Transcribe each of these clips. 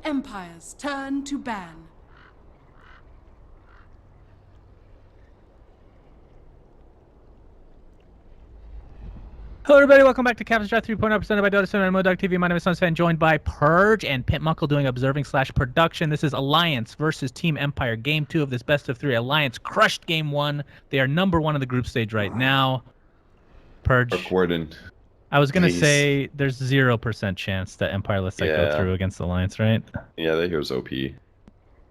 Empire's turn to ban. Hello everybody, welcome back to Captain's Draft 3.0 presented by Dota and Modog TV. My name is Sunsfan, joined by Purge and Pimp Muckle doing observing/production. This is Alliance versus Team Empire, Game 2 of this best of 3. Alliance crushed Game 1. They are number 1 in the group stage right now. Purge. Gordon. I was going to say there's 0% chance that Empire lets that go through against Alliance, right? Yeah, that here's OP.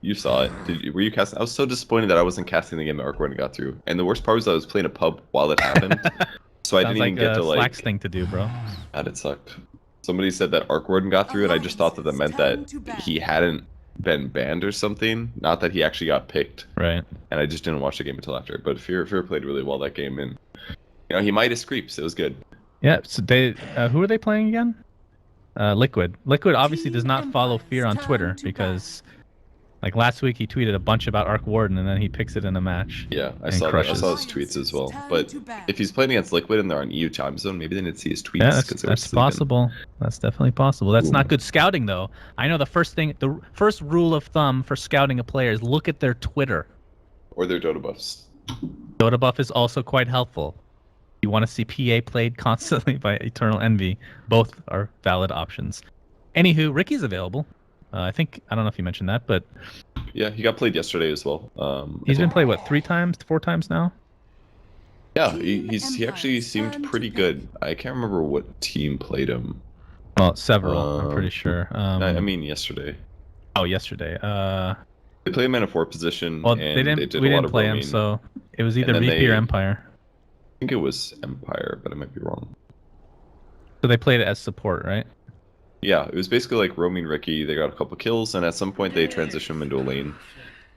You saw it. Were you casting? I was so disappointed that I wasn't casting the game that Gordon got through. And the worst part was I was playing a pub while it happened. So I didn't even get to Flax thing to do, bro. God, it sucked. Somebody said that Arc Warden got through, and I just thought that meant that he hadn't been banned or something, not that he actually got picked. Right. And I just didn't watch the game until after. But Fear played really well that game, and he might have creeps. It was good. Yeah. So they, who are they playing again? Liquid. Liquid obviously does not follow Fear on Twitter because, like last week, he tweeted a bunch about Arc Warden and then he picks it in a match. Yeah, I saw his tweets as well. But if he's playing against Liquid and they're on EU time zone, maybe they didn't see his tweets. Yeah, that's possible. That's definitely possible. That's not good scouting, though. I know the first rule of thumb for scouting a player is look at their Twitter. Or their Dota buffs. Dota buff is also quite helpful. You want to see PA played constantly by Eternal Envy. Both are valid options. Anywho, Ricky's available. I don't know if you mentioned that, but yeah, he got played yesterday as well. He's been played what, 4 times now? Yeah, he actually seemed pretty good. I can't remember what team played him. Well, several. I'm pretty sure. I mean, yesterday. Oh, yesterday. They played him in a 4 position. Well, and we didn't play him, so it was either VP or Empire. I think it was Empire, but I might be wrong. So they played it as support, right? Yeah, it was basically like roaming Ricky. They got a couple kills, and at some point they transitioned him into a lane,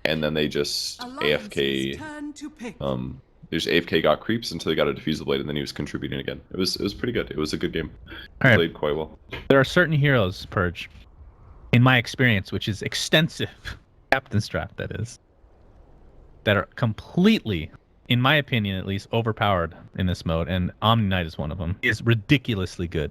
and then they just AFK. They just AFK got creeps until he got a defusal blade, and then he was contributing again. It was pretty good. It was a good game. Played quite well. There are certain heroes, Purge, in my experience, which is extensive, Captain's Draft that is, that are completely, in my opinion at least, overpowered in this mode, and Omni Knight is one of them. He is ridiculously good.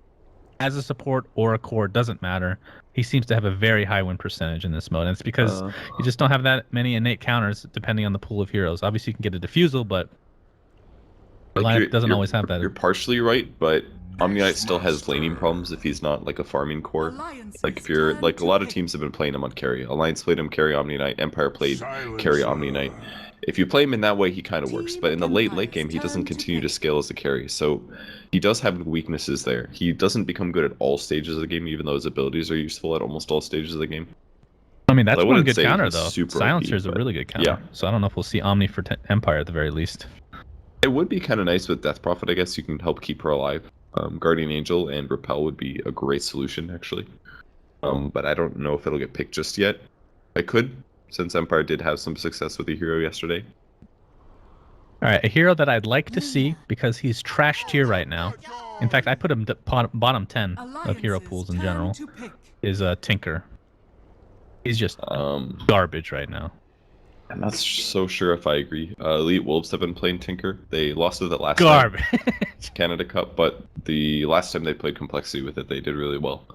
As a support or a core, doesn't matter. He seems to have a very high win percentage in this mode, and it's because you just don't have that many innate counters depending on the pool of heroes. Obviously, you can get a defusal, but the lineup doesn't always have that. You're partially right, but Omni Knight still has laning problems if he's not like a farming core. Like if you're like a lot of teams have been playing him on carry. Alliance played him carry Omni Knight. Empire played carry Omni Knight. If you play him in that way, he kind of works. But in the late game, he doesn't continue to scale as a carry. So he does have weaknesses there. He doesn't become good at all stages of the game, even though his abilities are useful at almost all stages of the game. I mean, that's one good counter, though. Silencer is a really good counter. Yeah. So I don't know if we'll see Omni for Empire at the very least. It would be kind of nice with Death Prophet, I guess. You can help keep her alive. Guardian Angel and Repel would be a great solution, actually. But I don't know if it'll get picked just yet. I could, since Empire did have some success with the hero yesterday. All right, a hero that I'd like to see, because he's trash tier right now. In fact, I put him bottom 10 of hero pools in general, is Tinker. He's just garbage right now. I'm not so sure if I agree. Elite Wolves have been playing Tinker. They lost with it last time, Canada Cup, but the last time they played Complexity with it, they did really well.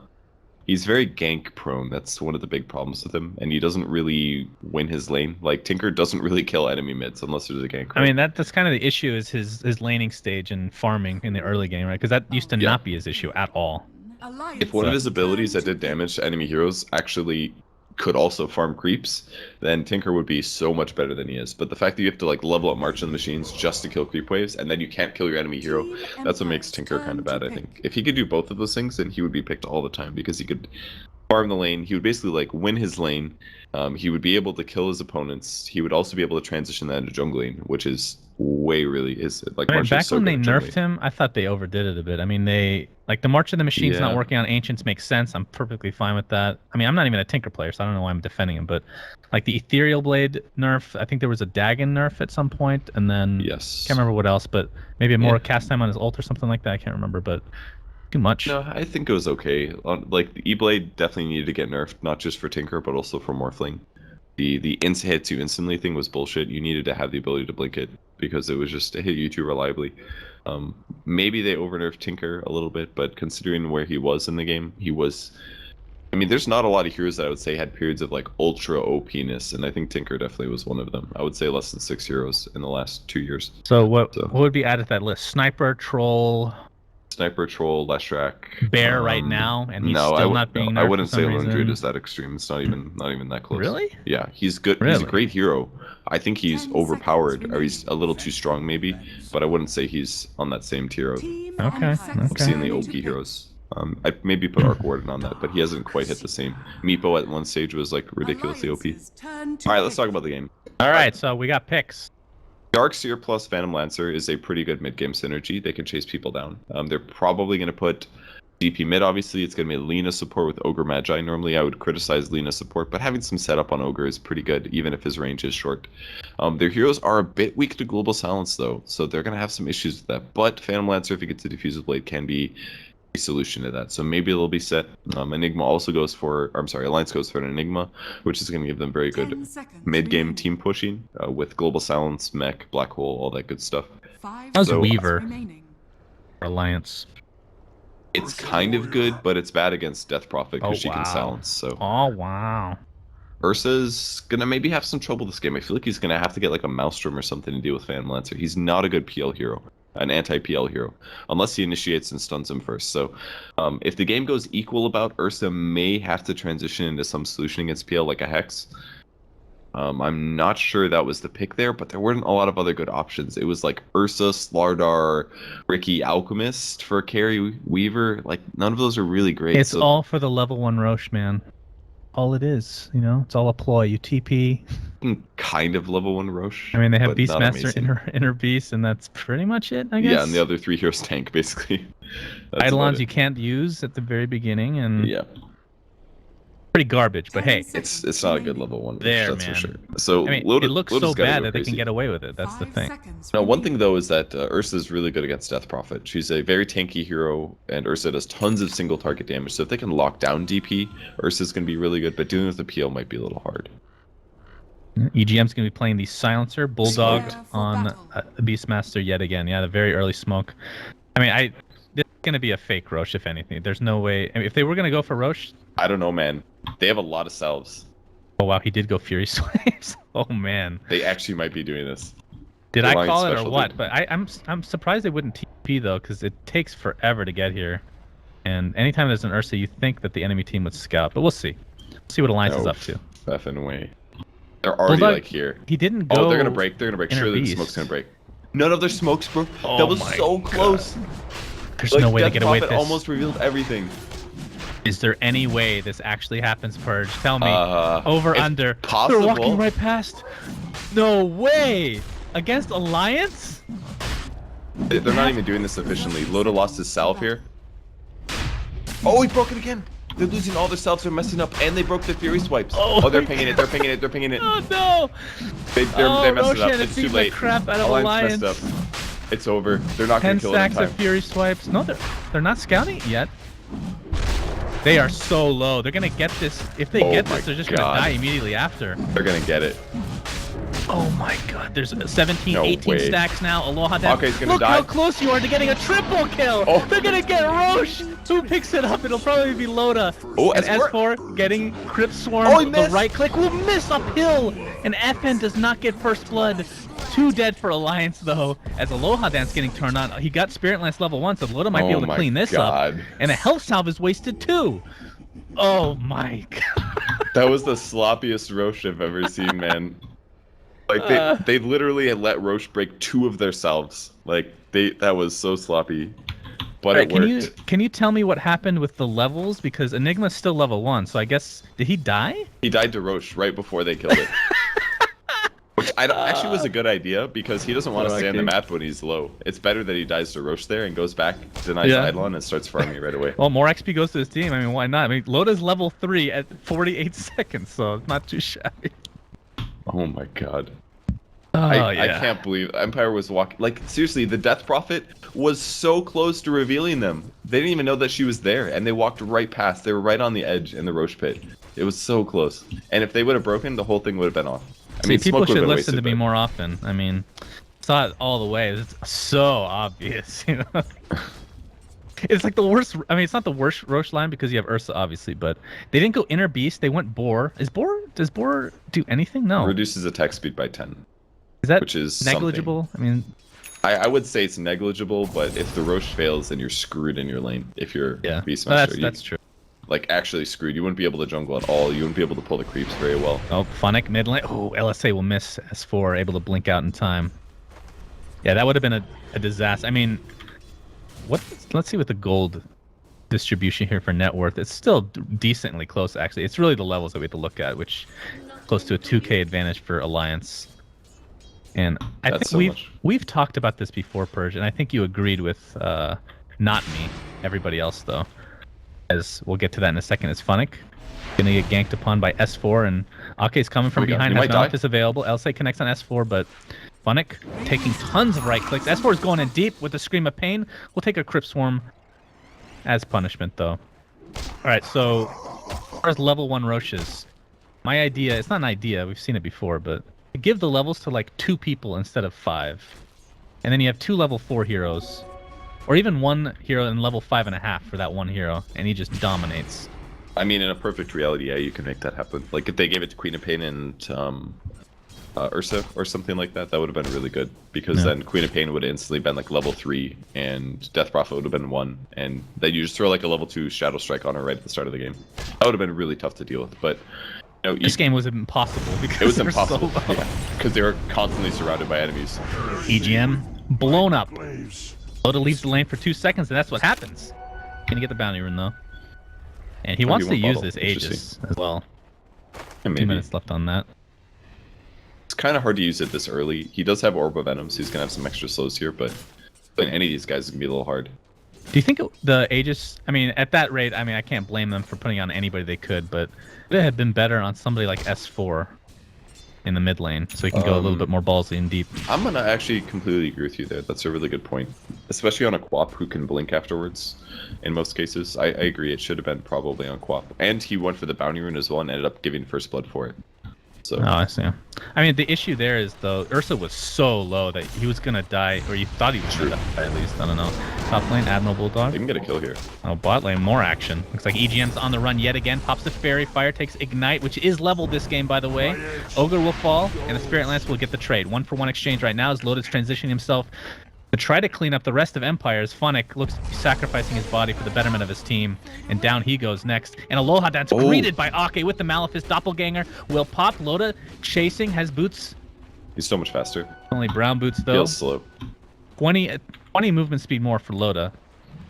He's very gank prone. That's one of the big problems with him, and he doesn't really win his lane. Like Tinker doesn't really kill enemy mids unless there's a gank. I mean, that's kind of the issue, is his laning stage and farming in the early game, right? Because that used to not be his issue at all. If one of his abilities that did damage to enemy heroes actually could also farm creeps, then Tinker would be so much better than he is. But the fact that you have to like level up March on the Machines just to kill creep waves, and then you can't kill your enemy hero, that's what makes Tinker kind of bad, I think. If he could do both of those things, then he would be picked all the time, because he could farm the lane. He would basically like win his lane. He would be able to kill his opponents. He would also be able to transition that into jungling, which is like. I mean, back when they nerfed him, I thought they overdid it a bit. I mean, the March of the Machines not working on Ancients makes sense. I'm perfectly fine with that. I mean, I'm not even a Tinker player, so I don't know why I'm defending him. But like the Ethereal Blade nerf, I think there was a Dagon nerf at some point, and then can't remember what else. But maybe more cast time on his ult or something like that. I can't remember, but too much. No, I think it was okay. Like the E-Blade definitely needed to get nerfed, not just for Tinker, but also for Morphling. The hit to instantly thing was bullshit. You needed to have the ability to blink it, because it was just to hit you too reliably. Maybe they overnerfed Tinker a little bit, but considering where he was in the game, he was I mean, there's not a lot of heroes that I would say had periods of like ultra OP-ness, and I think Tinker definitely was one of them. I would say less than 6 heroes in the last 2 years. So what would be added to that list? Sniper, Troll, Sniper, Troll, Leshrac, Bear right now, and he's no, still not being nerfed I wouldn't for some say Lone Druid reason. is that extreme. It's not even that close. Really? Yeah, he's good. Really? He's a great hero. I think he's 10 overpowered, seconds or he's a little too strong maybe, but I wouldn't say he's on that same tier of Team Okay, on second okay. seeing the turn OP to pick. heroes. I'd maybe put Arc Warden on that, but he hasn't quite hit the same. Meepo at one stage was like ridiculously OP. Alliance's turn to All right, let's pick. talk about the game. All right, so we got picks. Darkseer plus Phantom Lancer is a pretty good mid-game synergy. They can chase people down. They're probably going to put DP mid, obviously. It's going to be Lina support with Ogre Magi. Normally, I would criticize Lina support, but having some setup on Ogre is pretty good, even if his range is short. Their heroes are a bit weak to Global Silence, though, so they're going to have some issues with that. But Phantom Lancer, if he gets to Diffuse with Blade, can be a solution to that. So maybe they'll be set. Enigma also goes for, or I'm sorry, Alliance goes for an Enigma, which is going to give them very 10 good seconds mid-game remaining. team pushing with Global Silence, Mech, Black Hole, all that good stuff. 5 How's seconds Weaver? remaining. Alliance. It's kind of good, but it's bad against Death Prophet because Oh, she can wow. silence. So Oh wow. Ursa's gonna maybe have some trouble this game. I feel like he's gonna have to get like a Maelstrom or something to deal with Phantom Lancer. He's not a good PL hero, an anti-PL hero, unless he initiates and stuns him first. So if the game goes equal about, Ursa may have to transition into some solution against PL like a Hex. I'm not sure that was the pick there, but there weren't a lot of other good options. It was like Ursa, Slardar, Ricky, Alchemist for carry Weaver. Like none of those are really great. It's so all for the level 1 Roche, man. All it is, you know. It's all a ploy. You TP. kind of level 1 Roche. I mean, they have but not Beastmaster, amazing. inner Beast, and that's pretty much it, I guess. Yeah, and the other 3 heroes tank basically. That's about Eidolons it. you can't use at the very beginning, and Yeah, pretty garbage. But hey, it's not a good level 1 Roche, There, that's man. for sure. So I mean, Lotus, it looks Lotus so gotta bad go that they can crazy. get away with it. That's the 5 thing. seconds Now, one remaining. thing though is that Ursa is really good against Death Prophet. She's a very tanky hero, and Ursa does tons of single target damage. So if they can lock down DP, Ursa's going to be really good. But dealing with the PL might be a little hard. EGM's going to be playing the Silencer Bulldog Prepare for on battle. Beastmaster yet again. Yeah, the very early smoke. I mean, this is going to be a fake Roche, if anything. There's no way. I mean, if they were going to go for Roche, I don't know, man. They have a lot of salves. oh wow, he did go Fury Slaves. Oh man, They actually might be doing this. did The I Alliance call it or special what? did. But I'm surprised they wouldn't TP though, because it takes forever to get here. And anytime there's an Ursa, you think that the enemy team would scout, but we'll see. See what Alliance is No up to. effing way. They're already Bulldog- like here. He didn't go. Oh, they're gonna break. They're gonna break. Inner Surely the Beast. smoke's gonna break. None of their smokes, bro. Oh That was my so God. close. There's Like, no way Death to get away with Prophet this. almost revealed everything. Is there any way this actually happens, Purge? Tell me. Uh, Over, it's under. possible. They're walking right past. No way! Against Alliance? They're not even doing this efficiently. Loda lost his salve here. Oh, he broke it again. They're losing all their salves. They're messing up, and they broke their Fury swipes. Oh they're my pinging it. They're pinging it. They're pinging it. Oh no! They messed it up. Roshan, It's too beat the late. crap out of Alliance Alliance. messed up. It's over. They're not 10 gonna kill it in stacks time. of Fury swipes. No, they're not scouting yet. They are so low. They're gonna get this. If they Oh get my this, they're just God. gonna die immediately after. They're gonna get it. Oh my god, there's 17, No 18 way. stacks now. Aloha down. Okay's gonna Look die. how close you are to getting a triple kill. Oh. They're gonna get Roche. Who picks it up? It'll probably be Loda. Oh, and S4. S4 getting Crypt Swarm. Oh, he the missed. right click will miss uphill. And FN does not get first blood. 2 dead for Alliance though. As Aloha Dance getting turned on. He got Spirit Lance level 1, so Loda might be Oh able to my clean this God. up. And a health salve is wasted too. Oh my god. That was the sloppiest Roche I've ever seen, man. Like they literally had let Roche break 2 of their salves. Like that was so sloppy. But Alright, it worked. can you tell me what happened with the levels? Because Enigma's still level 1, so I guess did he die? He died to Roche right before they killed it. Which actually was a good idea because he doesn't want to stay on the map when he's low. It's better that he dies to Roche there and goes back, denies Yeah. Eidolon, and starts farming right away. Well, more XP goes to his team. I mean, why not? I mean, Loda's level 3 at 48 seconds, so it's not too shabby. Oh my god. Oh, I yeah. can't believe Empire was walking. Like, seriously, the Death Prophet was so close to revealing them. They didn't even know that she was there, and they walked right past. They were right on the edge in the Roche pit. It was so close. And if they would have broken, the whole thing would have been off. I See, mean, people smoke would should have been listen to wasted, me but- more often. I mean, saw it all the way. It's so obvious, you know. It's like the worst. I mean, it's not the worst Roche line because you have Ursa, obviously, but they didn't go Inner Beast. They went Boar. Does Boar do anything? No. Reduces attack speed by 10. Is that which is negligible? Something. I mean, I would say it's negligible, but if the Roche fails, then you're screwed in your lane. If you're Beastmaster, that's true. Like actually screwed. You wouldn't be able to jungle at all. You wouldn't be able to pull the creeps very well. Oh, Funnick mid lane. Oh, LSA will miss S4, able to blink out in time. Yeah, that would have been a disaster. I mean, let's see what the gold distribution here for net worth. It's still decently close, actually. It's really the levels that we have to look at, which close to a 2K advantage for Alliance. And I think we've talked about this before, Purge, and I think you agreed with not me, everybody else though. As we'll get to that in a second. Is Funnick gonna get ganked upon by S4, and Ake's coming from behind. Has Malphite available. LSA connects on S4, but Funnick taking tons of right clicks. S4 is going in deep with the Scream of Pain. We'll take a Crypt Swarm as punishment, though. Alright, so as far as level 1 Roches, my idea, it's not an idea, we've seen it before, but give the levels to like 2 people instead of 5. And then you have 2 level 4 heroes. Or even 1 hero in level 5.5 for that 1 hero, and he just dominates. I mean, in a perfect reality, yeah, you can make that happen. Like if they gave it to Queen of Pain and Ursa or something like that, that would have been really good. Because then Queen of Pain would have instantly been like level 3, and Death Prophet would have been 1, and then you just throw like a level 2 Shadow Strike on her right at the start of the game. That would have been really tough to deal with, but... You know, this game was impossible because it was impossible, because they were constantly surrounded by enemies. EGM blown up. Loda leaves the lane for 2 seconds, and that's what happens. Gonna get the bounty rune though, and he wants to use this Aegis as well. Yeah, 2 minutes left on that. It's kind of hard to use it this early. He does have Orb of Venom, so he's gonna have some extra slows here, but playing any of these guys is gonna be a little hard. Do you think the Aegis? I mean, at that rate, I mean, I can't blame them for putting on anybody they could, but would it have been better on somebody like S4 in the mid lane, so he can go a little bit more ballsy and deep? I'm gonna actually completely agree with you there. That's a really good point, especially on a Quap who can blink afterwards. In most cases, I agree. It should have been probably on Quap, and he went for the bounty rune as well and ended up giving first blood for it. So. Oh, I see. I mean, the issue there is though, Ursa was so low that he was gonna die, or you thought he was gonna die at least. I don't know. Top lane, Admiral Bulldog. They can get a kill here. Oh, bot lane, more action. Looks like EGM's on the run yet again. Pops the Fairy Fire, takes Ignite, which is leveled this game, by the way. Ogre will fall, and the Spirit Lance will get the trade. 1-for-1 exchange right now as Loda's transitioning himself to try to clean up the rest of Empire's. Funnick looks to be sacrificing his body for the betterment of his team, and down he goes next. And Aloha Dance greeted by Ake with the Malefice. Doppelganger will pop. Loda chasing, has boots. He's so much faster. Only brown boots though. Feels slow. 20 movement speed more for Loda.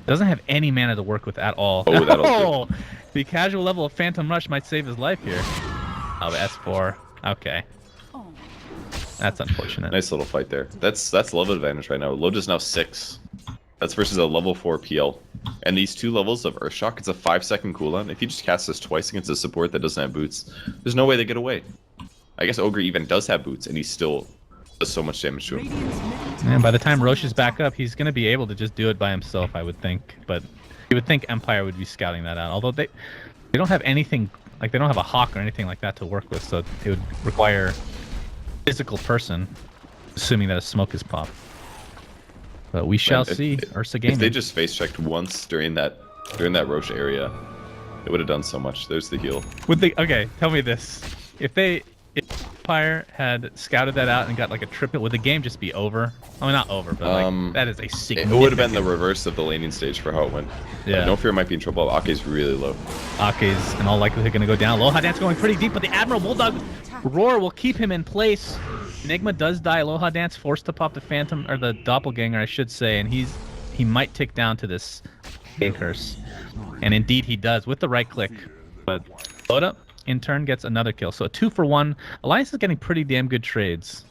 Doesn't have any mana to work with at all. Oh, that'll do. The casual level of Phantom Rush might save his life here. Oh, S4. Okay. That's unfortunate. Nice little fight there. That's level advantage right now. Loda's now 6. That's versus a level 4 PL. And these 2 levels of Earthshock, it's a 5-second cooldown. If you just cast this twice against a support that doesn't have boots, there's no way they get away. I guess Ogre even does have boots, and he still does so much damage to him. And by the time Roche is back up, he's going to be able to just do it by himself, I would think. But you would think Empire would be scouting that out. Although they don't have anything, like they don't have a Hawk or anything like that to work with, so it would require physical person, assuming that a smoke is popped. But we shall see. Ursa Gaming. If they just face checked once during that Roche area, it would have done so much. There's the heal. Okay, tell me this: if Empire had scouted that out and got like a triple, would the game just be over? I mean, not over, but like, that is a significant. It would have been the reverse of the laning stage for how it went. Yeah. No Fear might be in trouble. Ake's really low. Ake's in all likelihood going to go down. Aloha Dance going pretty deep, but the Admiral Bulldog Roar will keep him in place. Enigma does die. Aloha Dance forced to pop the Phantom, or the Doppelganger, I should say, and he might tick down to this curse. And indeed he does with the right click. But Loda in turn gets another kill. So a 2-for-1. Alliance is getting pretty damn good trades.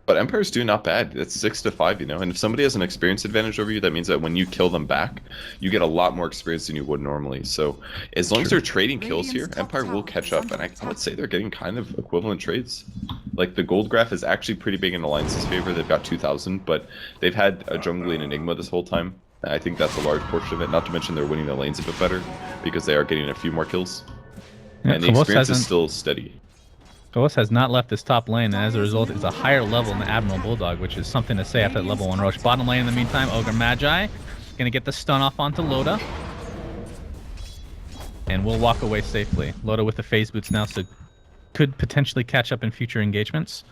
But Empire's doing not bad. It's 6-5, you know. And if somebody has an experience advantage over you, that means that when you kill them back, you get a lot more experience than you would normally. So as long as they're trading kills here, Empire will catch up. And I would say they're getting kind of equivalent trades. Like the gold graph is actually pretty big in Alliance's favor. They've got 2,000, but they've had a jungling Enigma this whole time. I think that's a large portion of it. Not to mention they're winning their lanes a bit better because they are getting a few more kills. Yeah, and the experience is still steady. Phyllis has not left this top lane, and as a result, it's a higher level than the Admiral Bulldog, which is something to say after that level 1 Roche. Bottom lane in the meantime, Ogre Magi Gonna get the stun off onto Loda. And we'll walk away safely. Loda with the phase boots now, so could potentially catch up in future engagements.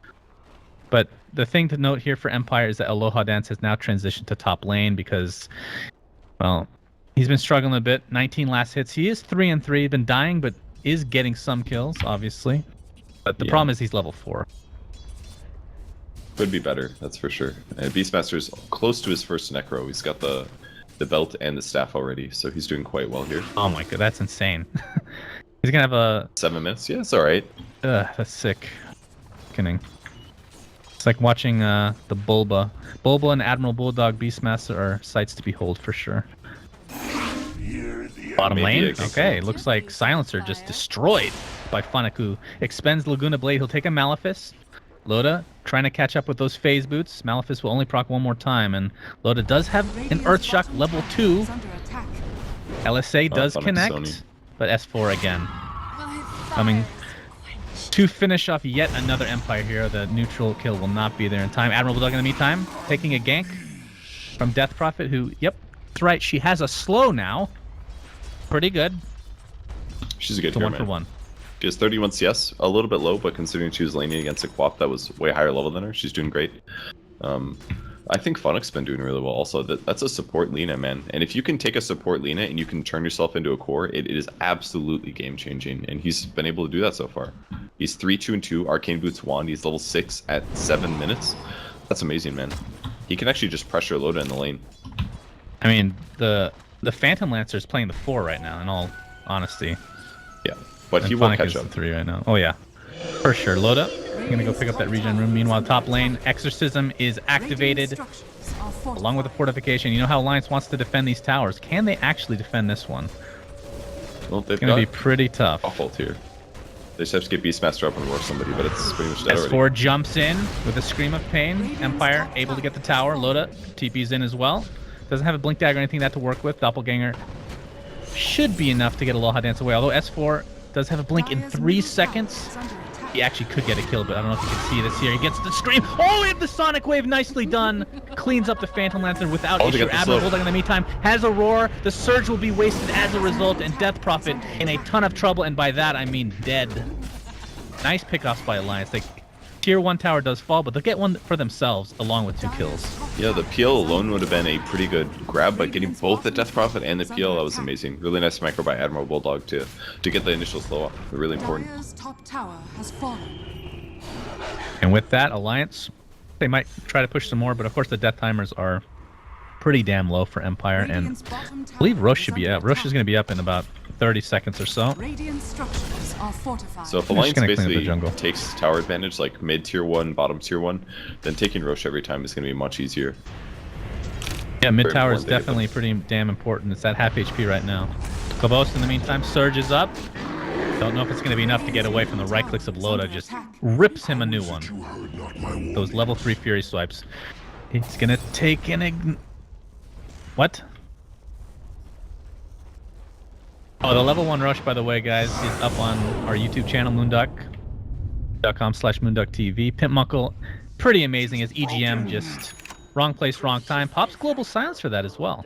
But the thing to note here for Empire is that Aloha Dance has now transitioned to top lane because, well, he's been struggling a bit. 19 last hits. He is 3-3, been dying, but is getting some kills, obviously. But the problem is he's level 4. Could be better, that's for sure. And Beastmaster's close to his first Necro. He's got the belt and the staff already, so he's doing quite well here. Oh my god, that's insane. He's gonna have a 7 minutes. Yeah, it's all right. that's sick. Kidding. It's like watching the Bulba. Bulba and Admiral Bulldog Beastmaster are sights to behold for sure. Bottom lane. Okay, looks like Silencer just destroyed by Funnick, who expends Laguna Blade. He'll take a Malefice. Loda trying to catch up with those phase boots. Malefice will only proc one more time, and Loda does have an Earthshock level 2. LSA does connect, but S4 again. Coming to finish off yet another Empire hero. The neutral kill will not be there in time. Admiral Bulldog in the meantime, taking a gank from Death Prophet, who, yep, that's right, she has a slow now. Pretty good. She's a good hero, 1 for 1. She has 31 CS, a little bit low, but considering she was laning against a Quap that was way higher level than her, she's doing great. I think Funnick's been doing really well also. That's a support Lina, man. And if you can take a support Lina and you can turn yourself into a core, it is absolutely game-changing. And he's been able to do that so far. He's 3-2-2, Arcane Boots Wand. He's level 6 at 7 minutes. That's amazing, man. He can actually just pressure Loda in the lane. I mean, the Phantom Lancer is playing the 4 right now, in all honesty. Yeah, but and he won't Funnick catch is up. the 3 right now. Oh, yeah. For sure. Loda, gonna go pick up that regen room. Meanwhile, top lane, Exorcism is activated along with the fortification. You know how Alliance wants to defend these towers. Can they actually defend this one? Well, they've It's gonna be got pretty tough. awful here. They just have to get Beastmaster up and work somebody, but it's pretty much dead S4 already. jumps in with a scream of pain. Empire able to get the tower. Loda TP's in as well. Doesn't have a blink dagger or anything that to work with. Doppelganger should be enough to get Aloha Dance away. Although S4 does have a blink in 3 seconds. He actually could get a kill, but I don't know if you can see this here. He gets the scream. Oh, we have the Sonic Wave. Nicely done. Cleans up the Phantom Lancer without issue. Admiral Bulldog in the meantime has a roar. The Surge will be wasted as a result, and Death Prophet in a ton of trouble, and by that I mean dead. Nice pickoffs by Alliance. Tier 1 tower does fall, but they'll get one for themselves along with 2 kills. Yeah, the PL alone would have been a pretty good grab, but getting both the Death Prophet and the PL, that was amazing. Really nice micro by Admiral Bulldog to get the initial slow off. Really important. Top tower has fallen. And with that, Alliance, they might try to push some more, but of course the death timers are pretty damn low for Empire, and I believe Roche should be up. Roche is going to be up in about 30 seconds or so. Radiant structures are fortified. So if I'm just Alliance gonna clean up the basically jungle. takes tower advantage, like mid tier 1, bottom tier 1, then taking Roche every time is going to be much easier. Yeah, mid Very tower is important data definitely pretty damn important. It's at half HP right now. Kavos in the meantime, Surge is up. Don't know if it's going to be enough to get away from the right clicks of Loda. Just rips him a new one. Those level 3 Fury swipes. He's going to take an What? Oh, the level 1 rush, by the way, guys, is up on our YouTube channel, moonduck.com/moonducktv. Pimp Muckle, pretty amazing as EGM, just wrong place, wrong time. Pops Global Silence for that as well.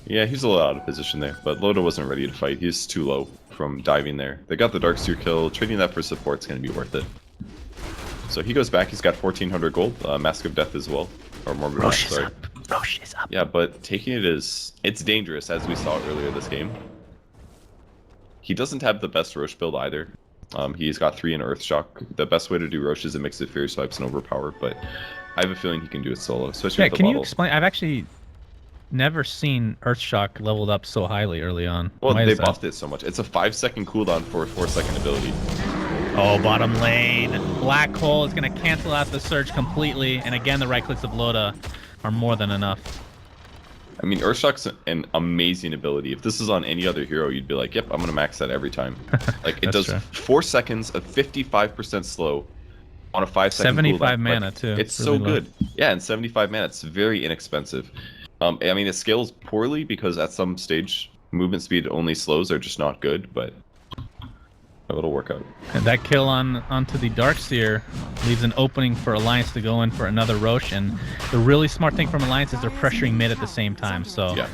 Yeah, he's a little out of position there, but Loda wasn't ready to fight. He's too low from diving there. They got the Darkseer kill. Trading that for support's going to be worth it. So he goes back. He's got 1,400 gold. Mask of Death as well. Or Morbid Mask, sorry. Roche is up. Yeah, but taking it is... It's dangerous, as we saw earlier this game. He doesn't have the best Roche build either. He's got 3 in Earthshock. The best way to do Roche is a mix of Fury Swipes and Overpower, but I have a feeling he can do it solo, especially with the can you bottle. explain? I've actually never seen Earthshock leveled up so highly early on. Well, Why they is that? buffed it so much. It's a 5-second cooldown for a 4-second ability. Oh, bottom lane. Black Hole is going to cancel out the Surge completely, and again, the right clicks of Loda are more than enough. I mean, Earthshock's an amazing ability. If this is on any other hero, you'd be like, yep, I'm going to max that every time. Like, it does true. 4 seconds of 55% slow on a 5-second 75 cooldown. mana, Like, too. It's Really so low. good. Yeah, and 75 mana, it's very inexpensive. I mean, it scales poorly because at some stage, movement speed only slows are just not good, but It'll work out. And that kill onto the Darkseer leaves an opening for Alliance to go in for another Roche. And the really smart thing from Alliance is they're pressuring mid at the same time. So Yeah.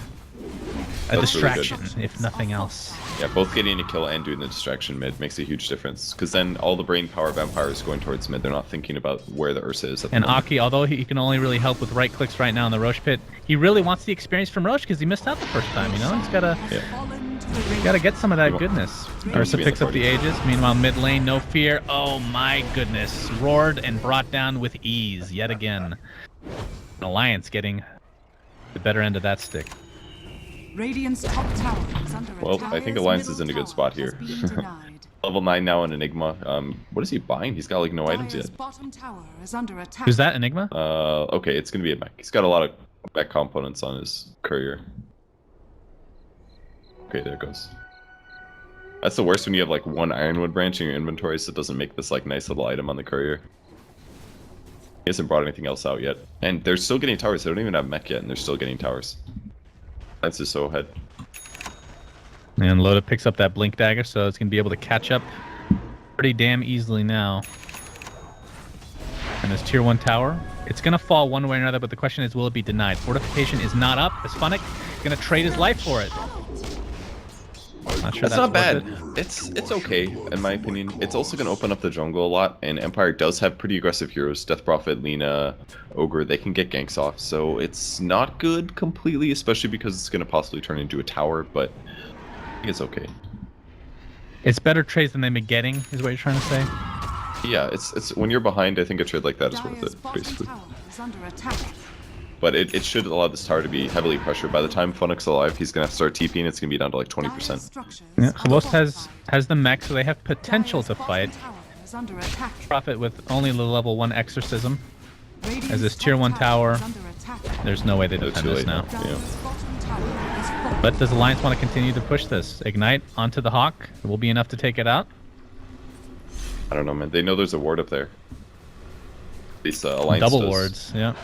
a That's really distraction, good. if nothing else. Yeah, both getting a kill and doing the distraction mid makes a huge difference. Because then all the brain power vampire is going towards mid. They're not thinking about where the Ursa is at the And moment. Aki, although he can only really help with right clicks right now in the Roche pit, he really wants the experience from Roche because he missed out the first time, you know? He's gotta get some of that goodness. Ursa picks up the Aegis. Meanwhile, mid lane, no fear. Oh my goodness. Roared and brought down with ease yet again. Alliance getting the better end of that stick. Radiant's top tower is under Well, attack. I think Alliance is in a good spot here. Level 9 now in Enigma. What is he buying? He's got like no items Dire's yet. bottom tower is under attack. Who's that, Enigma? Okay, it's gonna be a mech. He's got a lot of mech components on his courier. Okay, there it goes. That's the worst when you have like one Ironwood branch in your inventory, so it doesn't make this like nice little item on the courier. He hasn't brought anything else out yet. And they're still getting towers. They don't even have mech yet, and they're still getting towers. That's just so ahead. And Loda picks up that Blink Dagger, so it's going to be able to catch up pretty damn easily now. And this tier 1 tower, it's going to fall one way or another, but the question is, will it be denied? Fortification is not up, as Funnick is going to trade his life for it. Not sure That's not bad. worth It's okay, in my opinion. It's also going to open up the jungle a lot, and Empire does have pretty aggressive heroes. Death Prophet, Lina, Ogre, they can get ganks off, so it's not good completely, especially because it's going to possibly turn into a tower, but I think it's okay. It's better trades than they've been getting, is what you're trying to say? Yeah, it's when you're behind, I think a trade like that is worth Dire's it, bottom basically. tower is under attack. But it should allow this tower to be heavily pressured. By the time Funnick's alive, he's going to start TPing, it's going to be down to like 20%. Yeah, Khavos has the mech, so they have potential to fight. Prophet with only the level 1 exorcism. As this tier 1 tower, there's no way they No, defend too this late now. Yeah. But does Alliance want to continue to push this? Ignite onto the Hawk will be enough to take it out. I don't know, man. They know there's a ward up there. At least Alliance Double does. wards, yeah.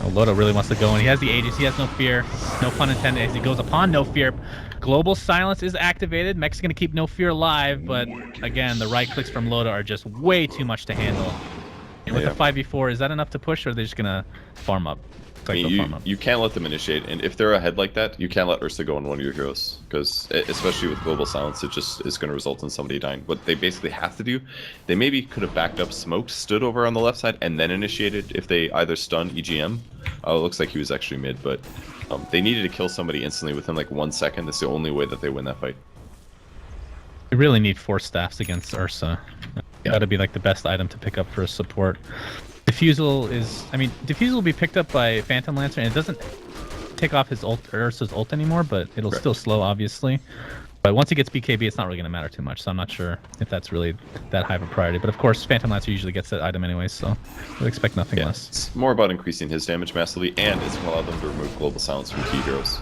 Oh, Loda really wants to go in. He has the Aegis. He has no fear. No pun intended. As he goes upon no fear. Global silence is activated. Mech's going to keep no fear alive, but again, the right clicks from Loda are just way too much to handle. And with the 5v4, is that enough to push, or are they just going to farm up? I mean, you can't let them initiate, and if they're ahead like that, you can't let Ursa go on one of your heroes, because especially with global silence, it just is going to result in somebody dying. What they basically have to do, they maybe could have backed up, smoked, stood over on the left side, and then initiated if they either stun EGM. It looks like he was actually mid, but they needed to kill somebody instantly within like 1 second. That's the only way that they win that fight. They really need 4 staffs against Ursa. Yeah. Gotta be like the best item to pick up for a support. Diffusal is, I mean, Diffusal will be picked up by Phantom Lancer, and it doesn't take off his ult, Ursa's ult anymore, but it'll still slow, obviously. But once he gets BKB, it's not really going to matter too much, so I'm not sure if that's really that high of a priority. But of course, Phantom Lancer usually gets that item anyway, so I would expect nothing less. It's more about increasing his damage massively, and it's going to allow them to remove global silence from key heroes.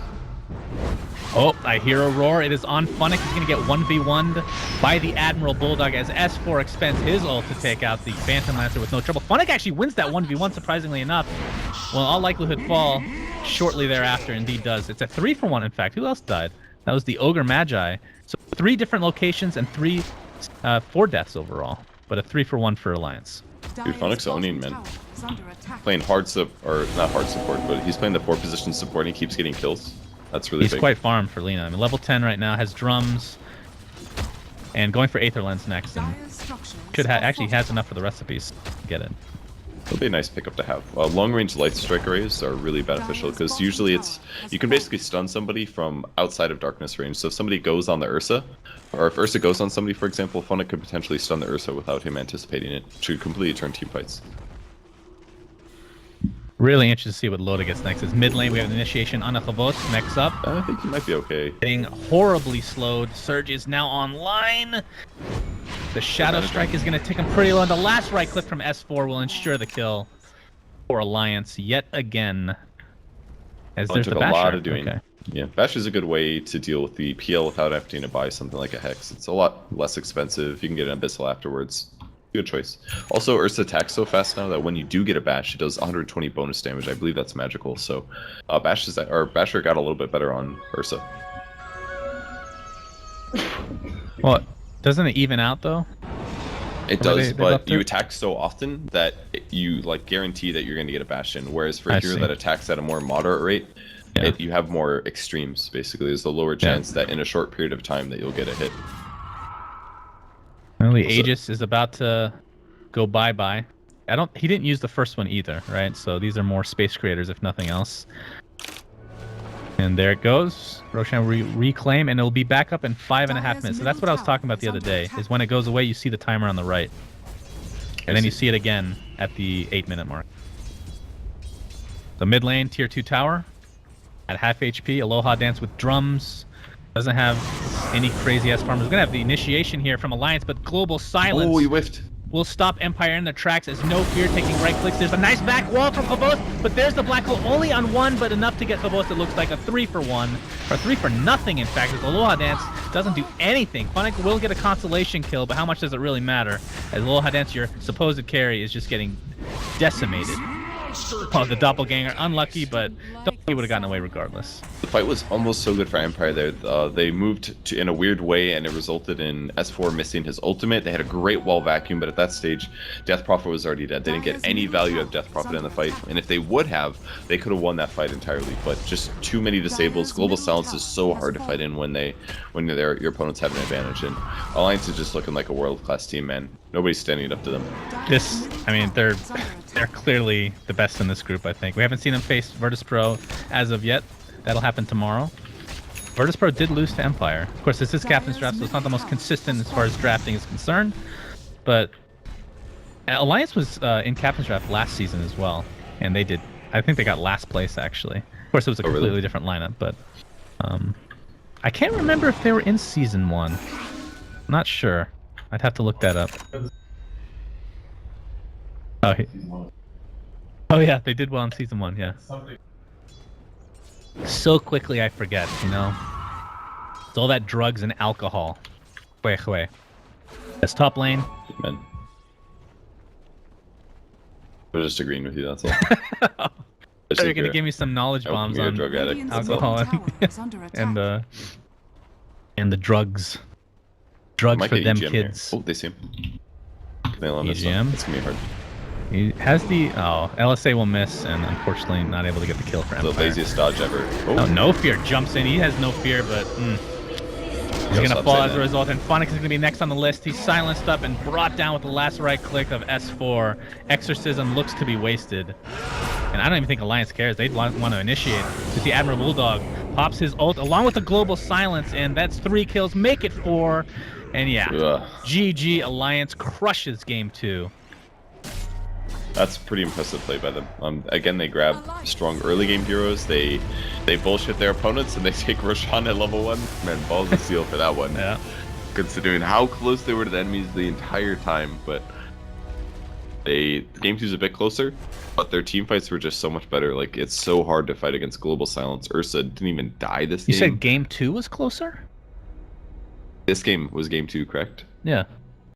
Oh, I hear a roar. It is on Funnick. He's going to get 1v1'd by the Admiral Bulldog as S4 expends his ult to take out the Phantom Lancer with no trouble. Funnick actually wins that 1v1, surprisingly enough. Will in all likelihood fall shortly thereafter. Indeed does. It's a 3-for-1, in fact. Who else died? That was the Ogre Magi. So 3 different locations and 4 deaths overall. But a 3-for-1 for Alliance. Dude, Funnick's owning, man. Playing not hard support, but he's playing the 4 position support and he keeps getting kills. That's really big. He's quite farmed for Lina. I mean, level 10 right now, has drums, and going for Aether Lens next, and actually has enough for the recipes. Get it. It'll be a nice pickup to have. Long-range light strike arrays are really beneficial because usually you can basically stun somebody from outside of darkness range. So if somebody goes on the Ursa, or if Ursa goes on somebody, for example, Funnick could potentially stun the Ursa without him anticipating it to completely turn team fights. Really interested to see what Loda gets next. As mid lane, we have an initiation on a Khavos. Next up, I think he might be okay. getting horribly slowed. Surge is now online. The Shadow Strike is going to take him pretty low, and the last right click from S4 will ensure the kill for Alliance yet again. As there's the Basher. A lot of doing. Okay. Yeah, Bash is a good way to deal with the PL without having to buy something like a Hex. It's a lot less expensive. You can get an Abyssal afterwards. Good choice. Also, Ursa attacks so fast now that when you do get a Bash, it does 120 bonus damage. I believe that's magical. So, Basher got a little bit better on Ursa. Well, doesn't it even out though? It Or does, they but buffed you it? attack so often that you like guarantee that you're going to get a bastion. Whereas for a I hero see. that attacks at a more moderate rate, Yeah. you have more extremes. Basically, there's a lower chance that in a short period of time that you'll get a hit. Well, the Also- Aegis is about to go bye-bye. He didn't use the first one either, right? So these are more space creators, if nothing else. And there it goes. Roshan will reclaim, and it'll be back up in 5.5 minutes. So that's what I was talking about the other day, is when it goes away, you see the timer on the right. And then you see it again at the 8-minute mark. The mid lane, tier 2 tower, at half HP. Aloha Dance with drums. Doesn't have any crazy-ass farmers. We're going to have the initiation here from Alliance, but Global Silence Oh, he whiffed. will stop Empire in their tracks as No Fear taking right clicks. There's a nice back wall from Phobos, but there's the black hole only on one, but enough to get Phobos. It looks like a 3-for-1, or 3-for-nothing, in fact, as Aloha Dance doesn't do anything. Funnick will get a consolation kill, but how much does it really matter? As Aloha Dance, your supposed carry, is just getting decimated. Oh, the doppelganger, unlucky, but he would have gotten away regardless. The fight was almost so good for Empire there. They moved in a weird way, and it resulted in S4 missing his ultimate. They had a great wall vacuum, but at that stage, Death Prophet was already dead. They didn't get any value of Death Prophet in the fight, and if they would have, they could have won that fight entirely. But just too many disables. Global Silence is so hard to fight in when your opponents have an advantage, and Alliance is just looking like a world-class team, man. Nobody's standing up to them. They're clearly the best in this group, I think. We haven't seen them face Virtus Pro as of yet. That'll happen tomorrow. Virtus Pro did lose to Empire. Of course, this is Captain's Draft, so it's not the most consistent as far as drafting is concerned. But Alliance was in Captain's Draft last season as well, and they did. I think they got last place, actually. Of course, it was a completely different lineup, but I can't remember if they were in Season 1. I'm not sure. I'd have to look that up. Oh yeah, they did well in Season 1, yeah. So quickly I forget, you know? It's all that drugs and alcohol. Hue. That's top lane. Man. I'm just agreeing with you, that's all. So you're gonna give me some knowledge bombs you're a on drug addict, that's alcohol and the drugs. Drugs Might for get them EGM kids. Here. Oh, they see him. They allow this EGM? one. It's gonna be hard. He has the LSA will miss, and unfortunately not able to get the kill for The Empire. laziest dodge ever. Oh, No Fear jumps in. He has No Fear, but he's gonna fall as a result. And Phonics is gonna be next on the list. He's silenced up and brought down with the last right click of S4. Exorcism looks to be wasted. And I don't even think Alliance cares. They'd want to initiate. You see Admiral Bulldog pops his ult along with the Global Silence, and that's 3 kills. Make it 4. And yeah, GG Alliance crushes game 2. That's pretty impressive play by them. Again, they grab strong early game heroes. They bullshit their opponents, and they take Roshan at level 1. Man, balls of steel for that one. Yeah. Considering how close they were to the enemies the entire time, but game 2's a bit closer, but their team fights were just so much better. Like, it's so hard to fight against Global Silence. Ursa didn't even die this game. You said game 2 was closer? This game was game 2, correct? Yeah.